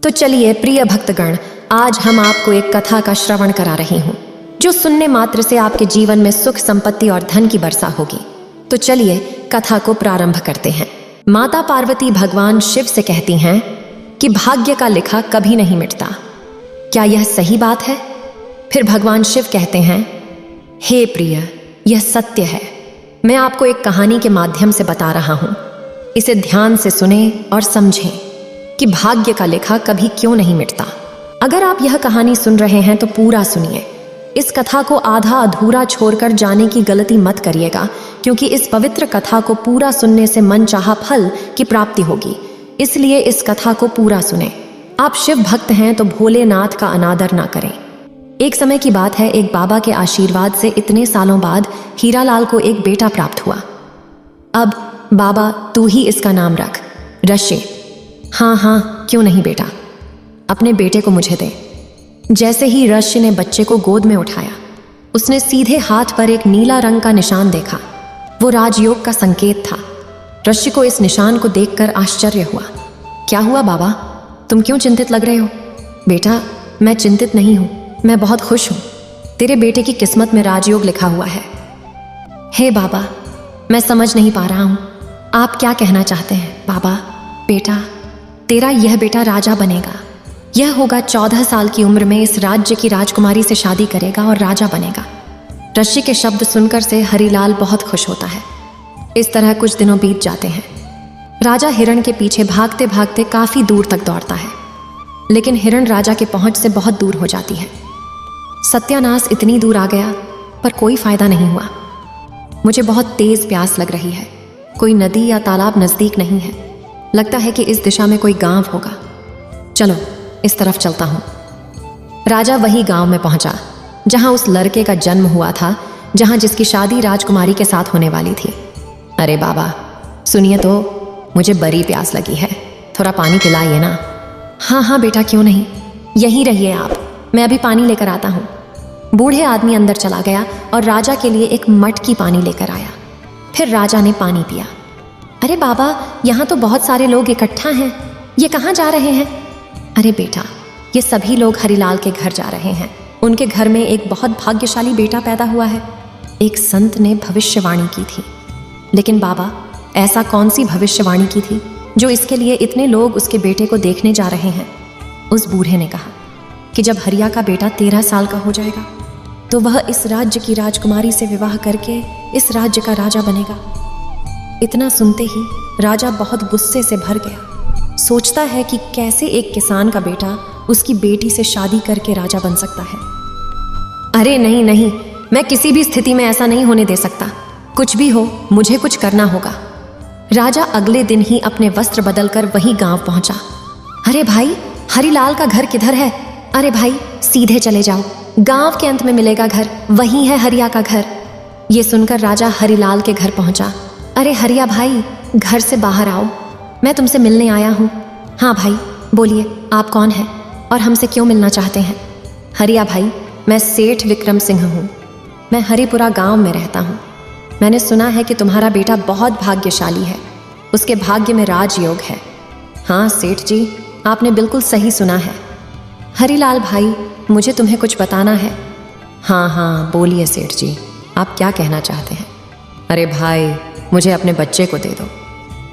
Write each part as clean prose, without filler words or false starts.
तो चलिए प्रिय भक्तगण, आज हम आपको एक कथा का श्रवण करा रही हूँ जो सुनने मात्र से आपके जीवन में सुख, संपत्ति और धन की वर्षा होगी। तो चलिए कथा को प्रारंभ करते हैं। माता पार्वती भगवान शिव से कहती हैं कि भाग्य का लिखा कभी नहीं मिटता। क्या यह सही बात है? फिर भगवान शिव कहते हैं, हे प्रिय, यह सत्य है। मैं आपको एक कहानी के माध्यम से बता रहा हूँ। इसे ध्यान से सुने और समझें कि भाग्य का लिखा कभी क्यों नहीं मिटता। अगर आप यह कहानी सुन रहे हैं तो पूरा सुनिए। इस कथा को आधा अधूरा छोड़कर जाने की गलती मत करिएगा, क्योंकि इस पवित्र कथा को पूरा सुनने से मनचाहा फल की प्राप्ति होगी। इसलिए इस कथा को पूरा सुने। आप शिव भक्त हैं तो भोलेनाथ का अनादर ना करें। एक समय की बात है, एक बाबा के आशीर्वाद से इतने सालों बाद हीरालाल को एक बेटा प्राप्त हुआ। अब बाबा, तू ही इसका नाम रख, ऋषि। हाँ हाँ, क्यों नहीं बेटा, अपने बेटे को मुझे दे। जैसे ही ऋषि ने बच्चे को गोद में उठाया, उसने सीधे हाथ पर एक नीला रंग का निशान देखा। वो राजयोग का संकेत था। ऋषि को इस निशान को देखकर आश्चर्य हुआ। क्या हुआ बाबा, तुम क्यों चिंतित लग रहे हो? बेटा, मैं चिंतित नहीं हूँ, मैं बहुत खुश हूँ। तेरे बेटे की किस्मत में राजयोग लिखा हुआ है। हे बाबा, मैं समझ नहीं पा रहा हूँ, आप क्या कहना चाहते हैं? बाबा, बेटा, तेरा यह बेटा राजा बनेगा। यह होगा 14 साल की उम्र में इस राज्य की राजकुमारी से शादी करेगा और राजा बनेगा। ऋषि के शब्द सुनकर से हरिलाल बहुत खुश होता है। इस तरह कुछ दिनों बीत जाते हैं। राजा हिरण के पीछे भागते भागते काफी दूर तक दौड़ता है, लेकिन हिरण राजा के पहुंच से बहुत दूर हो जाती है। सत्यानाश, इतनी दूर आ गया पर कोई फायदा नहीं हुआ। मुझे बहुत तेज प्यास लग रही है। कोई नदी या तालाब नजदीक नहीं है। लगता है कि इस दिशा में कोई गांव होगा। चलो इस तरफ चलता हूँ। राजा वही गांव में पहुंचा जहां उस लड़के का जन्म हुआ था, जहां जिसकी शादी राजकुमारी के साथ होने वाली थी। अरे बाबा, सुनिए तो, मुझे बड़ी प्यास लगी है, थोड़ा पानी पिलाइए ना। हाँ हाँ बेटा, क्यों नहीं, यहीं रहिए आप, मैं अभी पानी लेकर आता हूँ। बूढ़े आदमी अंदर चला गया और राजा के लिए एक मटकी पानी लेकर आया। फिर राजा ने पानी पिया। अरे बाबा, यहाँ तो बहुत सारे लोग इकट्ठा हैं, ये कहाँ जा रहे हैं? अरे बेटा, ये सभी लोग हरिलाल के घर जा रहे हैं। उनके घर में एक बहुत भाग्यशाली बेटा पैदा हुआ है। एक संत ने भविष्यवाणी की थी। लेकिन बाबा, ऐसा कौन सी भविष्यवाणी की थी जो इसके लिए इतने लोग उसके बेटे को देखने जा रहे हैं? उस बूढ़े ने कहा कि जब हरिया का बेटा 13 साल का हो जाएगा तो वह इस राज्य की राजकुमारी से विवाह करके इस राज्य का राजा बनेगा। इतना सुनते ही राजा बहुत गुस्से से भर गया। सोचता है कि कैसे एक किसान का बेटा उसकी बेटी से शादी करके राजा बन सकता है। अरे नहीं नहीं, मैं किसी भी स्थिति में ऐसा नहीं होने दे सकता। कुछ भी हो, मुझे कुछ करना होगा। राजा अगले दिन ही अपने वस्त्र बदलकर वही गांव पहुंचा। अरे भाई, हरिलाल का घर किधर है? अरे भाई, सीधे चले जाओ, गांव के अंत में मिलेगा घर, वही है हरिया का घर। ये सुनकर राजा हरिलाल के घर पहुंचा। अरे हरिया भाई, घर से बाहर आओ, मैं तुमसे मिलने आया हूँ। हाँ भाई, बोलिए, आप कौन हैं और हमसे क्यों मिलना चाहते हैं? हरिया भाई, मैं सेठ विक्रम सिंह हूँ। मैं हरिपुरा गांव में रहता हूँ। मैंने सुना है कि तुम्हारा बेटा बहुत भाग्यशाली है, उसके भाग्य में राजयोग है। हाँ सेठ जी, आपने बिल्कुल सही सुना है। हरिलाल भाई, मुझे तुम्हें कुछ बताना है। हाँ हाँ, बोलिए सेठ जी, आप क्या कहना चाहते हैं? अरे भाई, मुझे अपने बच्चे को दे दो,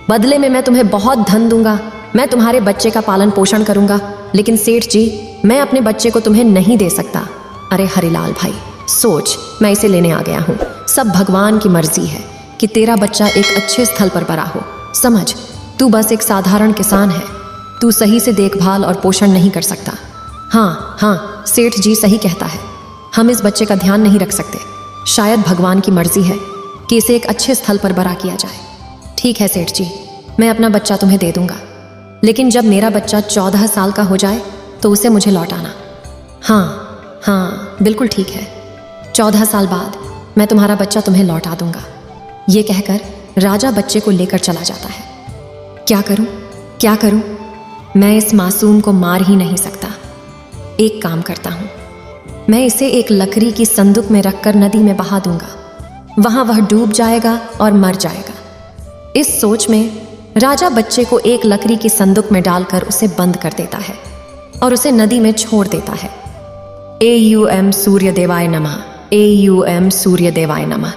बदले में मैं तुम्हें बहुत धन दूंगा। मैं तुम्हारे बच्चे का पालन पोषण करूंगा। लेकिन सेठ जी, मैं अपने बच्चे को तुम्हें नहीं दे सकता। अरे हरिलाल भाई, सोच, मैं इसे लेने आ गया हूँ। सब भगवान की मर्जी है कि तेरा बच्चा एक अच्छे स्थल पर बड़ा हो। समझ, तू बस एक साधारण किसान है, तू सही से देखभाल और पोषण नहीं कर सकता। हाँ हाँ, सेठ जी सही कहता है, हम इस बच्चे का ध्यान नहीं रख सकते। शायद भगवान की मर्जी है कि इसे एक अच्छे स्थल पर बड़ा किया जाए। ठीक है सेठ जी, मैं अपना बच्चा तुम्हें दे दूंगा, लेकिन जब मेरा बच्चा 14 साल का हो जाए तो उसे मुझे लौटाना। हाँ हाँ, बिल्कुल ठीक है, 14 साल बाद मैं तुम्हारा बच्चा तुम्हें लौटा दूंगा। ये कहकर राजा बच्चे को लेकर चला जाता है। क्या करूं, क्या करूं? मैं इस मासूम को मार ही नहीं सकता। एक काम करता हूं, मैं इसे एक लकड़ी की संदूक में रखकर नदी में बहा दूंगा। वहां वह डूब जाएगा और मर जाएगा। इस सोच में राजा बच्चे को एक लकड़ी की संदूक में डालकर उसे बंद कर देता है। और उसे नदी में छोड़ देता है। AUM सूर्य देवाय नमः, AUM सूर्य देवाय नमः।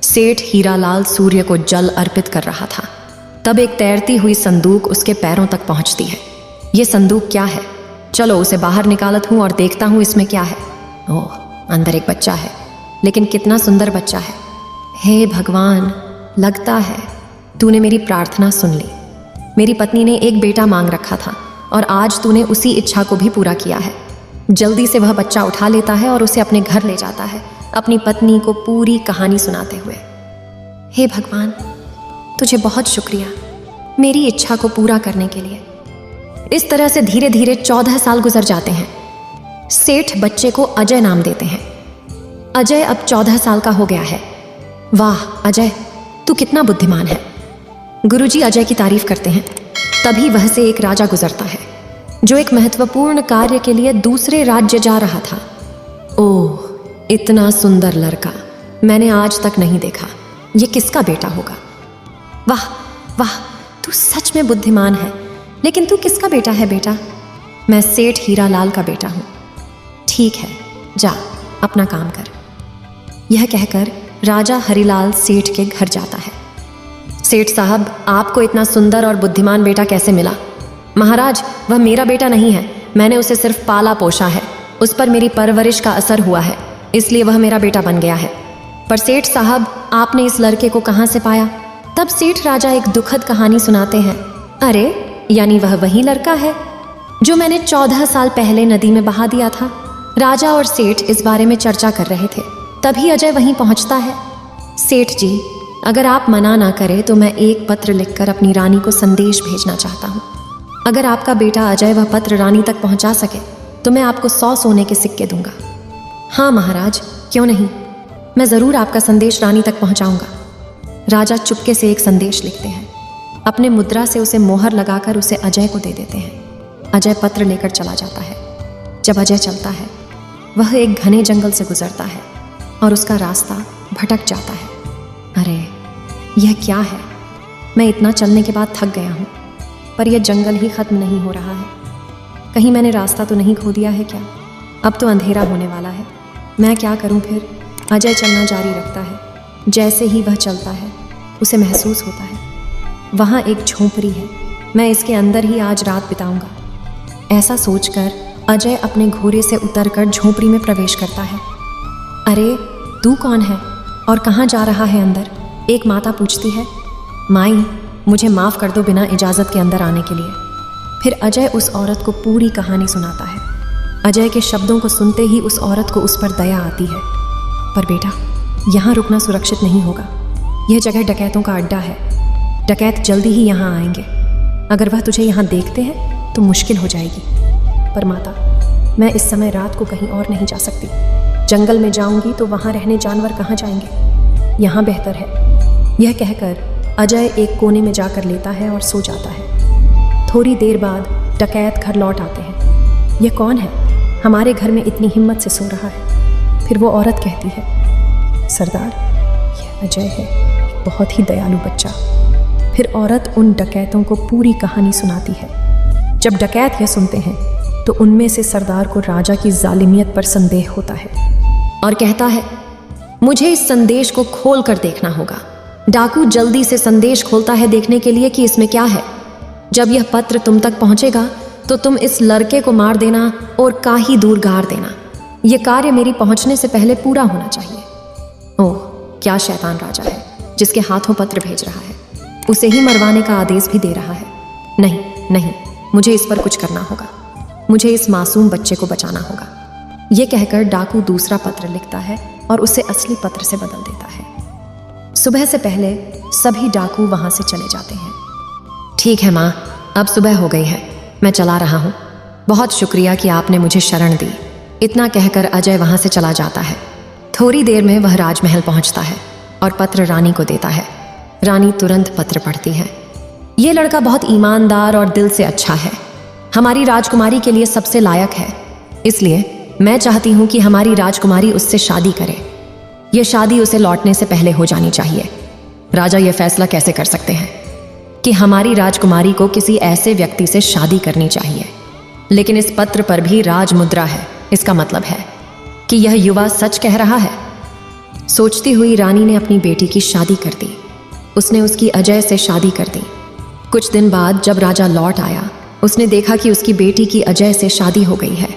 सेठ हीरालाल सूर्य को जल अर्पित कर रहा था। तब एक तैरती हुई संदूक उसके पैरों तक पहुंचती है। ये संदूक क्या है? चलो उसे बाहर निकालत हूं और देखता हूं इसमें क्या है। ओह, अंदर एक बच्चा है, लेकिन कितना सुंदर बच्चा है। हे भगवान, लगता है तूने मेरी प्रार्थना सुन ली। मेरी पत्नी ने एक बेटा मांग रखा था और आज तूने उसी इच्छा को भी पूरा किया है। जल्दी से वह बच्चा उठा लेता है और उसे अपने घर ले जाता है, अपनी पत्नी को पूरी कहानी सुनाते हुए। हे भगवान, तुझे बहुत शुक्रिया मेरी इच्छा को पूरा करने के लिए। इस तरह से धीरे धीरे 14 साल गुजर जाते हैं। सेठ बच्चे को अजय नाम देते हैं। अजय अब 14 साल का हो गया है। वाह अजय, तू कितना बुद्धिमान है। गुरुजी अजय की तारीफ करते हैं। तभी वह से एक राजा गुजरता है जो एक महत्वपूर्ण कार्य के लिए दूसरे राज्य जा रहा था। ओह, इतना सुंदर लड़का मैंने आज तक नहीं देखा। ये किसका बेटा होगा? वाह वाह, तू सच में बुद्धिमान है। लेकिन तू किसका बेटा है बेटा? मैं सेठ हीरालाल का बेटा हूं। ठीक है, जा अपना काम कर। यह कहकर राजा हरिलाल सेठ के घर जाता है। सेठ साहब, आपको इतना सुंदर और बुद्धिमान बेटा कैसे मिला? महाराज, वह मेरा बेटा नहीं है, मैंने उसे सिर्फ पाला पोसा है। उस पर मेरी परवरिश का असर हुआ है, इसलिए वह मेरा बेटा बन गया है। पर सेठ साहब, आपने इस लड़के को कहाँ से पाया? तब सेठ राजा एक दुखद कहानी सुनाते हैं। अरे, यानी वह वही लड़का है जो मैंने 14 साल पहले नदी में बहा दिया था। राजा और सेठ इस बारे में चर्चा कर रहे थे। तभी अजय वहीं पहुंचता है। सेठ जी, अगर आप मना ना करें तो मैं एक पत्र लिखकर अपनी रानी को संदेश भेजना चाहता हूँ। अगर आपका बेटा अजय वह पत्र रानी तक पहुँचा सके तो मैं आपको 100 सोने के सिक्के दूंगा। हाँ महाराज, क्यों नहीं, मैं ज़रूर आपका संदेश रानी तक पहुँचाऊँगा। राजा चुपके से एक संदेश लिखते हैं। अपने मुद्रा से उसे मोहर लगाकर उसे अजय को दे देते हैं। अजय पत्र लेकर चला जाता है। जब अजय चलता है, वह एक घने जंगल से गुजरता है और उसका रास्ता भटक जाता है। अरे, यह क्या है? मैं इतना चलने के बाद थक गया हूँ, पर यह जंगल ही खत्म नहीं हो रहा है। कहीं मैंने रास्ता तो नहीं खो दिया है क्या? अब तो अंधेरा होने वाला है, मैं क्या करूँ फिर? अजय चलना जारी रखता है। जैसे ही वह चलता है, उसे महसूस होता है वहाँ एक झोंपड़ी है, मैं इसके अंदर ही आज रात बिताऊंगा। ऐसा सोचकर अजय अपने घोड़े से उतरकर झोंपड़ी में प्रवेश करता है। अरे, तू कौन है और कहाँ जा रहा है अंदर? एक माता पूछती है। माई, मुझे माफ़ कर दो बिना इजाज़त के अंदर आने के लिए। फिर अजय उस औरत को पूरी कहानी सुनाता है। अजय के शब्दों को सुनते ही उस औरत को उस पर दया आती है। पर बेटा, यहाँ रुकना सुरक्षित नहीं होगा। यह जगह डकैतों का अड्डा है। डकैत जल्दी ही यहाँ आएंगे। अगर वह तुझे यहाँ देखते हैं तो मुश्किल हो जाएगी। पर माता, मैं इस समय रात को कहीं और नहीं जा सकती। जंगल में जाऊंगी तो वहाँ रहने जानवर कहाँ जाएंगे? यहाँ बेहतर है। यह कहकर अजय एक कोने में जाकर लेता है और सो जाता है। थोड़ी देर बाद डकैत घर लौट आते हैं। यह कौन है? हमारे घर में इतनी हिम्मत से सो रहा है। फिर वो औरत कहती है, सरदार, यह अजय है, एक बहुत ही दयालु बच्चा। फिर औरत उन डकैतों को पूरी कहानी सुनाती है। जब डकैत यह सुनते हैं तो उनमें से सरदार को राजा की जालिमियत पर संदेह होता है और कहता है, मुझे इस संदेश को खोल कर देखना होगा। डाकू जल्दी से संदेश खोलता है देखने के लिए कि इसमें क्या है। जब यह पत्र तुम तक पहुंचेगा तो तुम इस लड़के को मार देना और काही दूर गाड़ देना। यह कार्य मेरी पहुंचने से पहले पूरा होना चाहिए। ओह, क्या शैतान राजा है जिसके हाथों पत्र भेज रहा है। उसे ही मरवाने का आदेश भी दे रहा है। नहीं नहीं, मुझे इस पर कुछ करना होगा। मुझे इस मासूम बच्चे को बचाना होगा। यह कहकर डाकू दूसरा पत्र लिखता है और उसे असली पत्र से बदल देता है। सुबह से पहले सभी डाकू वहां से चले जाते हैं। ठीक है माँ, अब सुबह हो गई है, मैं चला रहा हूँ। बहुत शुक्रिया कि आपने मुझे शरण दी। इतना कहकर अजय वहां से चला जाता है। थोड़ी देर में वह राजमहल पहुंचता है और पत्र रानी को देता है। रानी तुरंत पत्र पढ़ती है। ये लड़का बहुत ईमानदार और दिल से अच्छा है, हमारी राजकुमारी के लिए सबसे लायक है। इसलिए मैं चाहती हूँ कि हमारी राजकुमारी उससे शादी करे। यह शादी उसे लौटने से पहले हो जानी चाहिए। राजा यह फैसला कैसे कर सकते हैं कि हमारी राजकुमारी को किसी ऐसे व्यक्ति से शादी करनी चाहिए? लेकिन इस पत्र पर भी राज मुद्रा है। इसका मतलब है कि यह युवा सच कह रहा है। सोचती हुई रानी ने अपनी बेटी की शादी कर दी। उसने उसकी अजय से शादी कर दी। कुछ दिन बाद जब राजा लौट आया, उसने देखा कि उसकी बेटी की अजय से शादी हो गई है।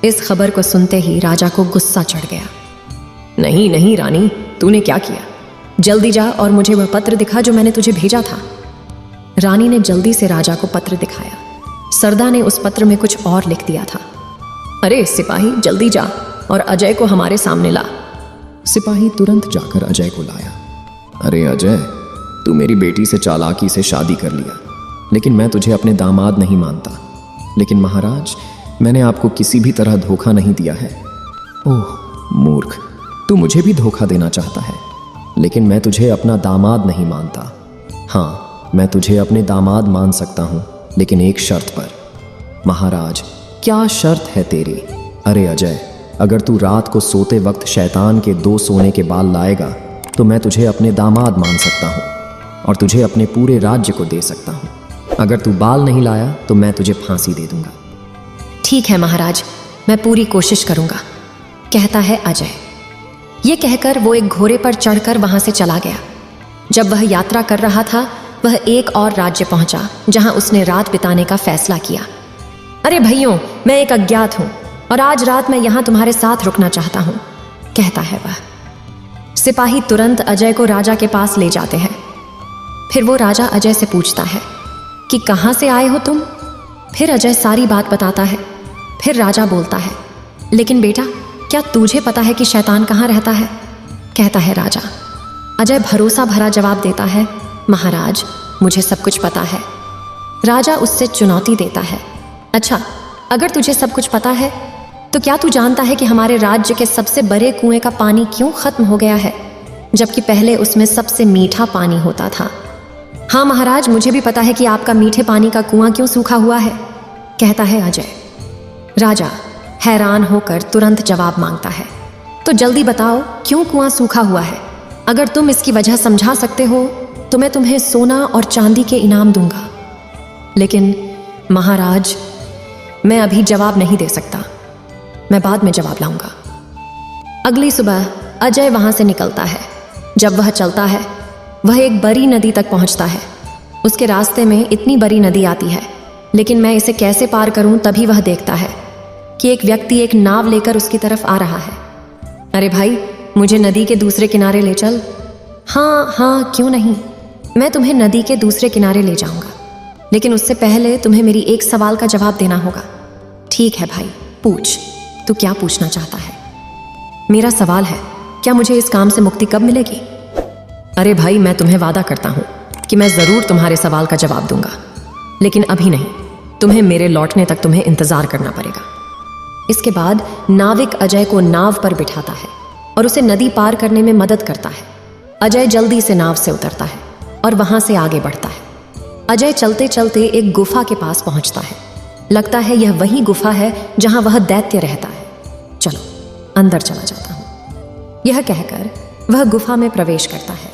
इस खबर को सुनते ही राजा को गुस्सा चढ़ गया। नहीं नहीं रानी, तूने क्या किया? जल्दी जा और मुझे वह पत्र दिखा जो मैंने तुझे भेजा था। रानी ने जल्दी से राजा को पत्र दिखाया। सरदा ने उस पत्र में कुछ और लिख दिया था। अरे सिपाही, जल्दी जा और अजय को हमारे सामने ला। सिपाही तुरंत जाकर अजय को लाया। अरे अजय, तू मेरी बेटी से चालाकी से शादी कर लिया, लेकिन मैं तुझे अपने दामाद नहीं मानता। लेकिन महाराज, मैंने आपको किसी भी तरह धोखा नहीं दिया है। ओह मूर्ख, तू मुझे भी धोखा देना चाहता है, लेकिन मैं तुझे अपना दामाद नहीं मानता। हाँ, मैं तुझे अपने दामाद मान सकता हूँ, लेकिन एक शर्त पर। महाराज, क्या शर्त है तेरी? अरे अजय, अगर तू रात को सोते वक्त शैतान के 2 सोने के बाल लाएगा तो मैं तुझे अपने दामाद मान सकता हूँ और तुझे अपने पूरे राज्य को दे सकता हूँ। अगर तू बाल नहीं लाया तो मैं तुझे फांसी दे दूंगा। ठीक है महाराज, मैं पूरी कोशिश करूंगा, कहता है अजय। ये कहकर वो एक घोड़े पर चढ़कर वहां से चला गया। जब वह यात्रा कर रहा था, वह एक और राज्य पहुंचा जहां उसने रात बिताने का फैसला किया। अरे भैयों, मैं एक अज्ञात हूं और आज रात मैं यहां तुम्हारे साथ रुकना चाहता हूं, कहता है वह। सिपाही तुरंत अजय को राजा के पास ले जाते हैं। फिर वो राजा अजय से पूछता है कि कहाँ से आए हो तुम? फिर अजय सारी बात बताता है। फिर राजा बोलता है, लेकिन बेटा, क्या तुझे पता है कि शैतान कहाँ रहता है? कहता है राजा। अजय भरोसा भरा जवाब देता है, महाराज, मुझे सब कुछ पता है। राजा उससे चुनौती देता है, अच्छा, अगर तुझे सब कुछ पता है तो क्या तू जानता है कि हमारे राज्य के सबसे बड़े कुएं का पानी क्यों खत्म हो गया है, जबकि पहले उसमें सबसे मीठा पानी होता था? हाँ महाराज, मुझे भी पता है कि आपका मीठे पानी का कुआं क्यों सूखा हुआ है, कहता है अजय। राजा हैरान होकर तुरंत जवाब मांगता है, तो जल्दी बताओ क्यों कुआं सूखा हुआ है? अगर तुम इसकी वजह समझा सकते हो तो मैं तुम्हें सोना और चांदी के इनाम दूंगा। लेकिन महाराज, मैं अभी जवाब नहीं दे सकता, मैं बाद में जवाब लाऊंगा। अगली सुबह अजय वहां से निकलता है। जब वह चलता है, वह एक बड़ी नदी तक पहुंचता है। उसके रास्ते में इतनी बड़ी नदी आती है, लेकिन मैं इसे कैसे पार करूं? तभी वह देखता है कि एक व्यक्ति एक नाव लेकर उसकी तरफ आ रहा है। अरे भाई, मुझे नदी के दूसरे किनारे ले चल। हाँ हाँ, क्यों नहीं, मैं तुम्हें नदी के दूसरे किनारे ले जाऊंगा, लेकिन उससे पहले तुम्हें मेरी एक सवाल का जवाब देना होगा। ठीक है भाई, पूछ, तू क्या पूछना चाहता है? मेरा सवाल है, क्या मुझे इस काम से मुक्ति कब मिलेगी? अरे भाई, मैं तुम्हें वादा करता हूं कि मैं जरूर तुम्हारे सवाल का जवाब दूंगा, लेकिन अभी नहीं, तुम्हें मेरे लौटने तक तुम्हें इंतजार करना पड़ेगा। इसके बाद नाविक अजय को नाव पर बिठाता है और उसे नदी पार करने में मदद करता है। अजय जल्दी से नाव से उतरता है और वहां से आगे बढ़ता है। अजय चलते चलते एक गुफा के पास पहुंचता है। लगता है यह वही गुफा है जहां वह दैत्य रहता है। चलो अंदर चला जाता हूं, यह कहकर वह गुफा में प्रवेश करता है।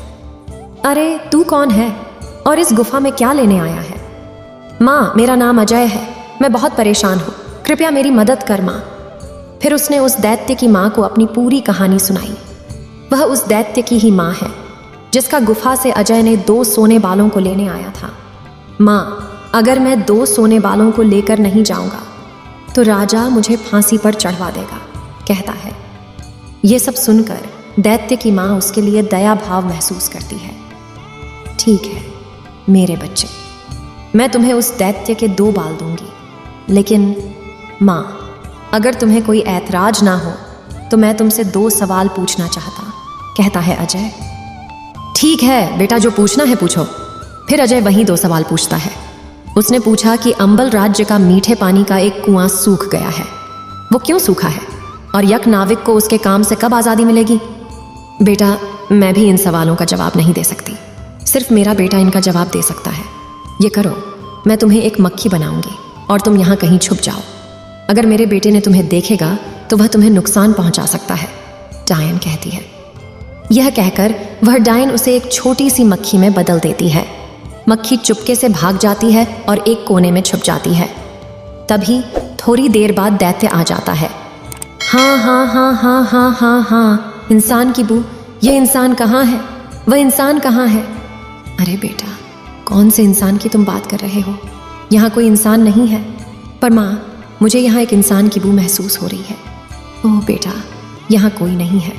अरे तू कौन है और इस गुफा में क्या लेने आया है? माँ, मेरा नाम अजय है, मैं बहुत परेशान हूँ, कृपया मेरी मदद कर माँ। फिर उसने उस दैत्य की माँ को अपनी पूरी कहानी सुनाई। वह उस दैत्य की ही माँ है जिसका गुफा से अजय ने 2 सोने बालों को लेने आया था। माँ, अगर मैं 2 सोने बालों को लेकर नहीं जाऊंगा तो राजा मुझे फांसी पर चढ़वा देगा, कहता है। यह सब सुनकर दैत्य की माँ उसके लिए दया भाव महसूस करती है। ठीक है मेरे बच्चे, मैं तुम्हें उस दैत्य के 2 बाल दूंगी, लेकिन माँ, अगर तुम्हें कोई ऐतराज ना हो तो मैं तुमसे 2 सवाल पूछना चाहता, कहता है अजय। ठीक है बेटा, जो पूछना है पूछो। फिर अजय वही 2 सवाल पूछता है। उसने पूछा कि अंबल राज्य का मीठे पानी का एक कुआं सूख गया है, वो क्यों सूखा है, और यक नाविक को उसके काम से कब आज़ादी मिलेगी? बेटा, मैं भी इन सवालों का जवाब नहीं दे सकती, सिर्फ मेरा बेटा इनका जवाब दे सकता है। ये करो, मैं तुम्हें एक मक्खी बनाऊंगी और तुम यहाँ कहीं छुप जाओ। अगर मेरे बेटे ने तुम्हें देखेगा तो वह तुम्हें नुकसान पहुंचा सकता है, डायन कहती है। यह कहकर वह डायन उसे एक छोटी सी मक्खी में बदल देती है। मक्खी चुपके से भाग जाती है और एक कोने में छुप जाती है। तभी थोड़ी देर बाद दैत्य आ जाता है। हाँ हाँ हाँ हाँ हाँ हाँ हाँ, इंसान की बू, ये इंसान कहाँ है? वह इंसान कहाँ है? अरे बेटा, कौन से इंसान की तुम बात कर रहे हो? यहाँ कोई इंसान नहीं है। पर माँ, मुझे यहाँ एक इंसान की बू महसूस हो रही है। ओह बेटा, यहाँ कोई नहीं है।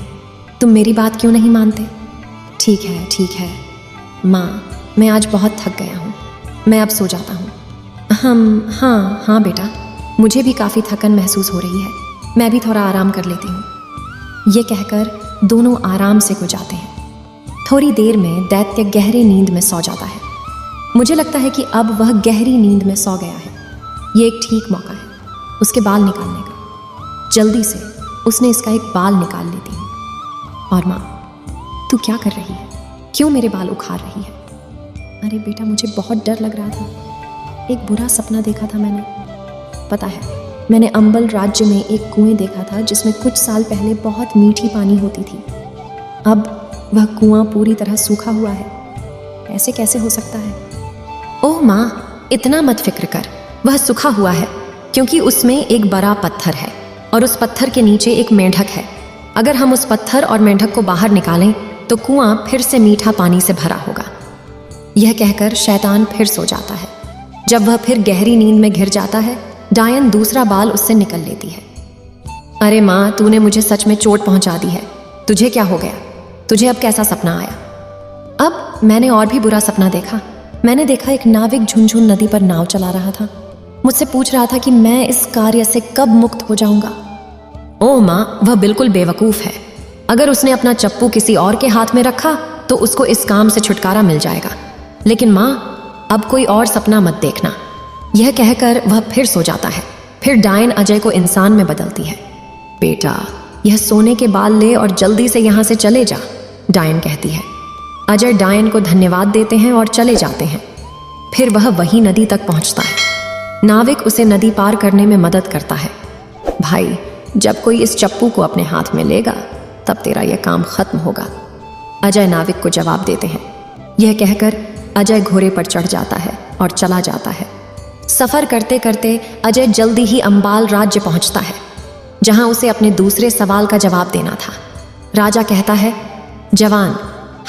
तुम मेरी बात क्यों नहीं मानते? ठीक है माँ, मैं आज बहुत थक गया हूँ, मैं अब सो जाता हूँ। हाँ बेटा, मुझे भी काफ़ी थकन महसूस हो रही है, मैं भी थोड़ा आराम कर लेती हूँ। ये कहकर दोनों आराम से सो जाते हैं। थोड़ी देर में दैत्य गहरी नींद में सो जाता है। मुझे लगता है कि अब वह गहरी नींद में सो गया है। ये एक ठीक मौका है उसके बाल निकालने का। जल्दी से उसने इसका एक बाल निकाल लेती है। और माँ, तू क्या कर रही है? क्यों मेरे बाल उखाड़ रही है? अरे बेटा, मुझे बहुत डर लग रहा था। एक बुरा सपना देखा था मैंने। पता है, मैंने अंबल राज्य में एक कुएं देखा था जिसमें कुछ साल पहले बहुत मीठी पानी होती थी। अब वह कुआं पूरी तरह सूखा हुआ है। ऐसे कैसे हो सकता है? ओह माँ, इतना मत फिक्र कर। वह सूखा हुआ है क्योंकि उसमें एक बड़ा पत्थर है और उस पत्थर के नीचे एक मेंढक है। अगर हम उस पत्थर और मेंढक को बाहर निकालें तो कुआं फिर से मीठा पानी से भरा होगा। यह कहकर शैतान फिर सो जाता है। जब वह फिर गहरी नींद में घिर जाता है, डायन दूसरा बाल उससे निकल लेती है। अरे माँ, तूने मुझे सच में चोट पहुंचा दी है। तुझे क्या हो गया? तुझे अब कैसा सपना आया? अब मैंने और भी बुरा सपना देखा। मैंने देखा एक नाविक झुनझुन नदी पर नाव चला रहा था। मुझसे पूछ रहा था कि मैं इस कार्य से कब मुक्त हो जाऊंगा। ओह माँ, वह बिल्कुल बेवकूफ़ है। अगर उसने अपना चप्पू किसी और के हाथ में रखा तो उसको इस काम से छुटकारा मिल जाएगा। लेकिन माँ, अब कोई और सपना मत देखना। यह कहकर वह फिर सो जाता है। फिर डायन अजय को इंसान में बदलती है। बेटा, यह सोने के बाल ले और जल्दी से यहाँ से चले जा, डायन कहती है। अजय डायन को धन्यवाद देते हैं और चले जाते हैं। फिर वह वही नदी तक पहुँचता है। नाविक उसे नदी पार करने में मदद करता है। भाई, जब कोई इस चप्पू को अपने हाथ में लेगा तब तेरा यह काम खत्म होगा, अजय नाविक को जवाब देते हैं। यह कहकर अजय घोड़े पर चढ़ जाता है और चला जाता है। सफ़र करते करते अजय जल्दी ही अंबाल राज्य पहुंचता है, जहां उसे अपने दूसरे सवाल का जवाब देना था। राजा कहता है, जवान,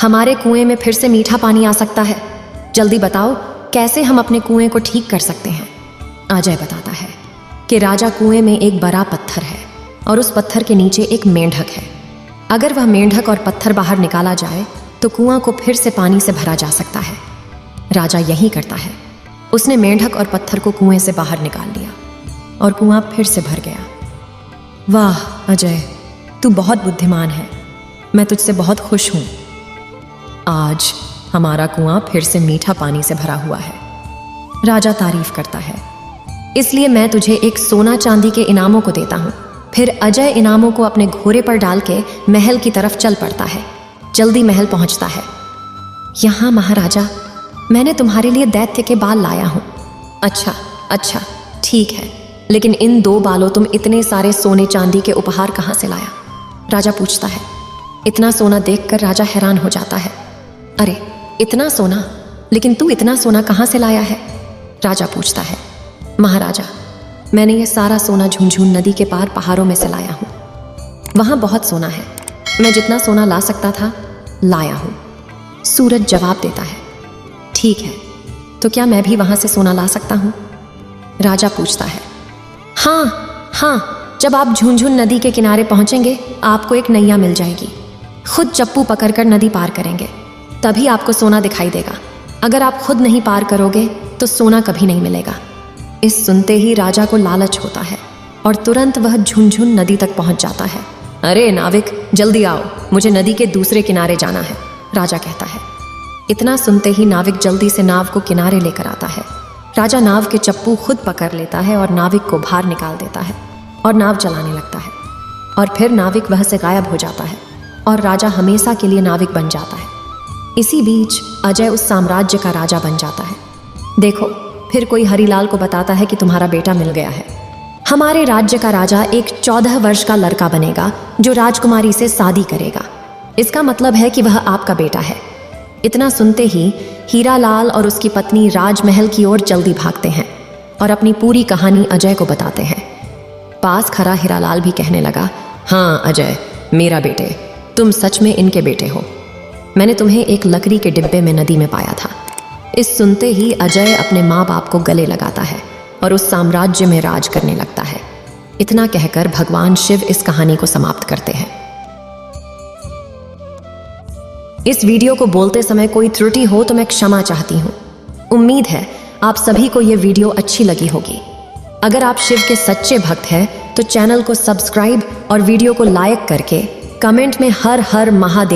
हमारे कुएं में फिर से मीठा पानी आ सकता है। जल्दी बताओ, कैसे हम अपने कुएं को ठीक कर सकते हैं? अजय बताता है कि राजा कुएं में एक बड़ा पत्थर है और उस पत्थर के नीचे एक मेंढक है। अगर वह मेंढक और पत्थर बाहर निकाला जाए तो कुआं को फिर से पानी से भरा जा सकता है। राजा यही करता है। उसने मेंढक और पत्थर को कुएं से बाहर निकाल लिया और कुआं फिर से भर गया। वाह अजय, तू बहुत बुद्धिमान है। मैं तुझसे बहुत खुश हूं। आज हमारा कुआं फिर से मीठा पानी से भरा हुआ है। राजा तारीफ करता है। इसलिए मैं तुझे एक सोना चांदी के इनामों को देता हूं। फिर अजय इनामों को अपने घोड़े पर डाल के महल की तरफ चल पड़ता है। जल्दी महल पहुंचता है। यहाँ महाराजा, मैंने तुम्हारे लिए दैत्य के बाल लाया हूँ। अच्छा, ठीक है, लेकिन इन 2 बालों तुम इतने सारे सोने चांदी के उपहार कहाँ से लाया? राजा पूछता है। इतना सोना देखकर राजा हैरान हो जाता है। अरे इतना सोना? लेकिन तू इतना सोना कहाँ से लाया है? राजा पूछता है। महाराजा, मैंने ये सारा सोना झुनझुन नदी के पार पहाड़ों में से लाया हूँ। वहाँ बहुत सोना है। मैं जितना सोना ला सकता था लाया हूँ। सूरज जवाब देता है। ठीक है, तो क्या मैं भी वहाँ से सोना ला सकता हूँ? राजा पूछता है। हाँ, जब आप झुनझुन नदी के किनारे पहुँचेंगे आपको एक नैया मिल जाएगी। खुद चप्पू पकड़कर नदी पार करेंगे, तभी आपको सोना दिखाई देगा। अगर आप खुद नहीं पार करोगे तो सोना कभी नहीं मिलेगा। इस सुनते ही राजा को लालच होता है और तुरंत वह झुनझुन नदी तक पहुंच जाता है। अरे नाविक, जल्दी आओ, मुझे नदी के दूसरे किनारे जाना है, राजा कहता है। इतना सुनते ही नाविक जल्दी से नाव को किनारे लेकर आता है। राजा नाव के चप्पू खुद पकड़ लेता है और नाविक को बाहर निकाल देता है और नाव चलाने लगता है। और फिर नाविक वह से गायब हो जाता है और राजा हमेशा के लिए नाविक बन जाता है। इसी बीच अजय उस साम्राज्य का राजा बन जाता है। देखो, फिर कोई हरिलाल को बताता है कि तुम्हारा बेटा मिल गया है। हमारे राज्य का राजा एक 14 वर्ष का लड़का बनेगा जो राजकुमारी से शादी करेगा। इसका मतलब है कि वह आपका बेटा है। इतना सुनते ही हीरालाल और उसकी पत्नी राजमहल की ओर जल्दी भागते हैं। और अपनी पूरी कहानी अजय को बताते हैं। पास खड़ा हीरालाल भी कहने लगा, हाँ अजय, मेरा बेटे, तुम सच में इनके बेटे हो। मैंने तुम्हें एक लकड़ी के डिब्बे में नदी में पाया था। इस सुनते ही अजय अपने माँ बाप को गले लगाता है और उस साम्राज्य में राज करने लगता है। इतना कहकर भगवान शिव इस कहानी को समाप्त करते हैं। इस वीडियो को बोलते समय कोई त्रुटि हो तो मैं क्षमा चाहती हूँ। उम्मीद है आप सभी को यह वीडियो अच्छी लगी होगी। अगर आप शिव के सच्चे भक्त हैं तो चैनल को सब्सक्राइब और वीडियो को लाइक करके कमेंट में हर हर महादेव